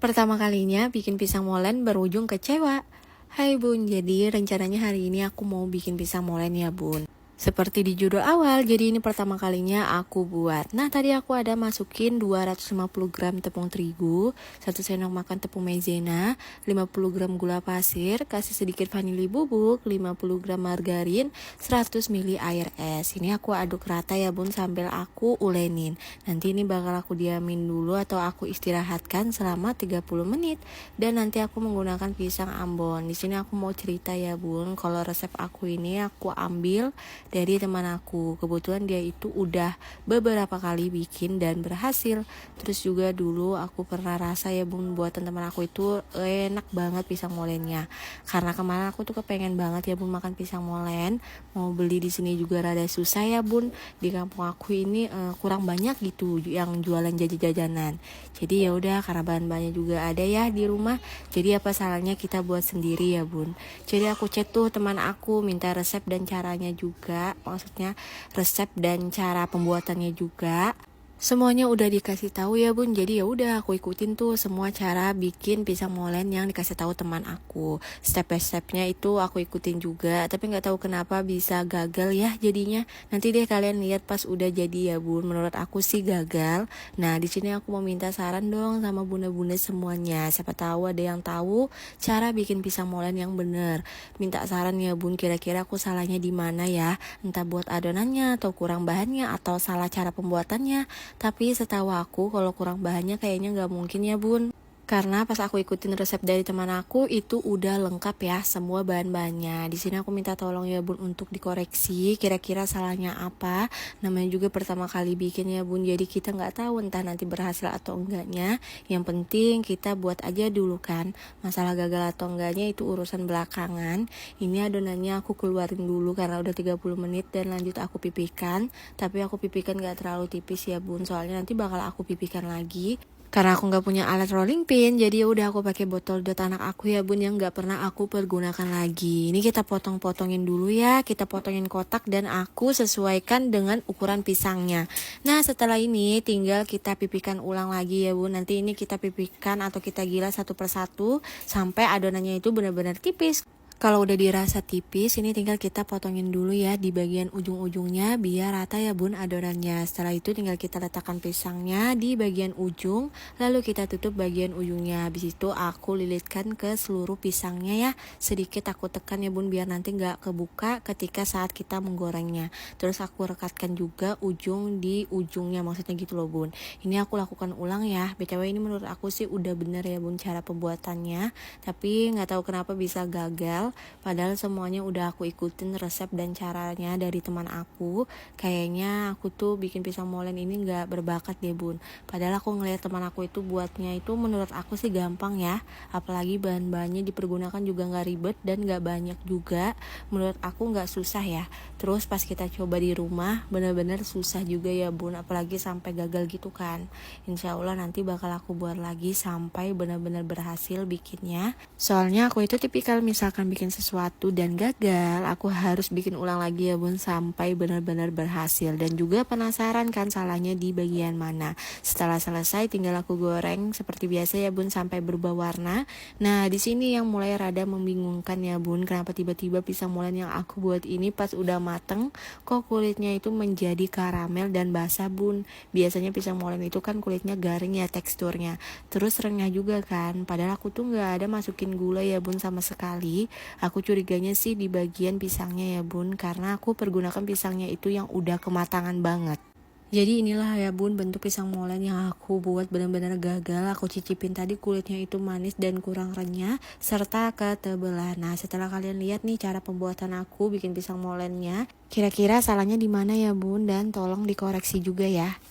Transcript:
Pertama kalinya bikin pisang molen berujung kecewa. Hai bun, jadi rencananya hari ini aku mau bikin pisang molen ya bun. Seperti di judul awal, jadi ini pertama kalinya aku buat. Nah, tadi aku ada masukin 250 gram tepung terigu, 1 sendok makan tepung maizena, 50 gram gula pasir, kasih sedikit vanili bubuk, 50 gram margarin, 100 ml air es. Ini aku aduk rata ya bun sambil aku ulenin. Nanti ini bakal aku diamin dulu atau aku istirahatkan selama 30 menit. Dan nanti aku menggunakan pisang ambon. Di sini aku mau cerita ya bun, kalau resep aku ini aku ambil dari teman aku. Kebetulan dia itu udah beberapa kali bikin dan berhasil. Terus juga dulu aku pernah rasa ya bun, buatan teman aku itu enak banget pisang molennya. Karena kemarin aku tuh kepengen banget ya bun makan pisang molen. Mau beli di sini juga rada susah ya bun. Di kampung aku ini kurang banyak gitu yang jualan jajan-jajanan. Jadi ya udah, karena bahan-bahannya juga ada ya di rumah. Jadi apa salahnya kita buat sendiri ya bun. Jadi aku chat tuh teman aku, minta resep dan caranya juga. Maksudnya resep dan cara pembuatannya juga. Semuanya udah dikasih tahu ya bun, jadi ya udah aku ikutin tuh semua cara bikin pisang molen yang dikasih tahu teman aku. Step by stepnya itu aku ikutin juga, tapi nggak tahu kenapa bisa gagal ya jadinya. Nanti deh kalian lihat pas udah jadi ya bun. Menurut aku sih gagal. Nah di sini aku mau minta saran dong sama bunda-bunda semuanya. Siapa tahu ada yang tahu cara bikin pisang molen yang bener. Minta saran ya bun, kira-kira aku salahnya di mana ya? Entah buat adonannya atau kurang bahannya atau salah cara pembuatannya. Tapi setahu aku kalau kurang bahannya kayaknya nggak mungkin ya bun. Karena pas aku ikutin resep dari teman aku itu udah lengkap ya semua bahan-bahannya. Di sini aku minta tolong ya bun untuk dikoreksi kira-kira salahnya apa. Namanya juga pertama kali bikin ya bun, jadi kita nggak tahu entah nanti berhasil atau enggaknya. Yang penting kita buat aja dulu kan. Masalah gagal atau enggaknya itu urusan belakangan. Ini adonannya aku keluarin dulu karena udah 30 menit dan lanjut aku pipihkan. Tapi aku pipihkan nggak terlalu tipis ya bun, soalnya nanti bakal aku pipihkan lagi. Karena aku nggak punya alat rolling pin, jadi ya udah aku pakai botol dot anak aku ya bun yang nggak pernah aku pergunakan lagi. Ini kita potong-potongin dulu ya, kita potongin kotak dan aku sesuaikan dengan ukuran pisangnya. Nah setelah ini tinggal kita pipihkan ulang lagi ya bun. Nanti ini kita pipihkan atau kita gilas satu persatu sampai adonannya itu benar-benar tipis. Kalau udah dirasa tipis, ini tinggal kita potongin dulu ya di bagian ujung-ujungnya biar rata ya bun adonannya. Setelah itu tinggal kita letakkan pisangnya di bagian ujung, lalu kita tutup bagian ujungnya. Habis itu aku lilitkan ke seluruh pisangnya ya. Sedikit aku tekan ya bun biar nanti nggak kebuka ketika saat kita menggorengnya. Terus aku rekatkan juga ujung di ujungnya, maksudnya gitu loh bun. Ini aku lakukan ulang ya. BTW ini menurut aku sih udah bener ya bun cara pembuatannya. Tapi nggak tahu kenapa bisa gagal. Padahal semuanya udah aku ikutin resep dan caranya dari teman aku. Kayaknya aku tuh bikin pisang molen ini gak berbakat deh bun. Padahal aku ngeliat teman aku itu buatnya itu menurut aku sih gampang ya. Apalagi bahan-bahannya dipergunakan juga gak ribet dan gak banyak juga. Menurut aku gak susah ya. Terus pas kita coba di rumah bener-bener susah juga ya bun. Apalagi sampai gagal gitu kan. Insya Allah nanti bakal aku buat lagi sampai bener-bener berhasil bikinnya. Soalnya aku itu tipikal misalkan bikin sesuatu dan gagal, aku harus bikin ulang lagi ya bun sampai benar-benar berhasil. Dan juga penasaran kan salahnya di bagian mana. Setelah selesai tinggal aku goreng seperti biasa ya bun sampai berubah warna. Nah di sini yang mulai rada membingungkan ya bun, kenapa tiba-tiba pisang molen yang aku buat ini pas udah mateng kok kulitnya itu menjadi karamel dan basah bun. Biasanya pisang molen itu kan kulitnya garing ya teksturnya, terus renyah juga kan. Padahal aku tuh nggak ada masukin gula ya bun sama sekali. Aku curiganya sih di bagian pisangnya ya bun, karena aku pergunakan pisangnya itu yang udah kematangan banget. Jadi inilah ya bun bentuk pisang molen yang aku buat benar-benar gagal. Aku cicipin tadi kulitnya itu manis dan kurang renyah serta ketebalan. Nah setelah kalian lihat nih cara pembuatan aku bikin pisang molennya, kira-kira salahnya di mana ya bun, dan tolong dikoreksi juga ya.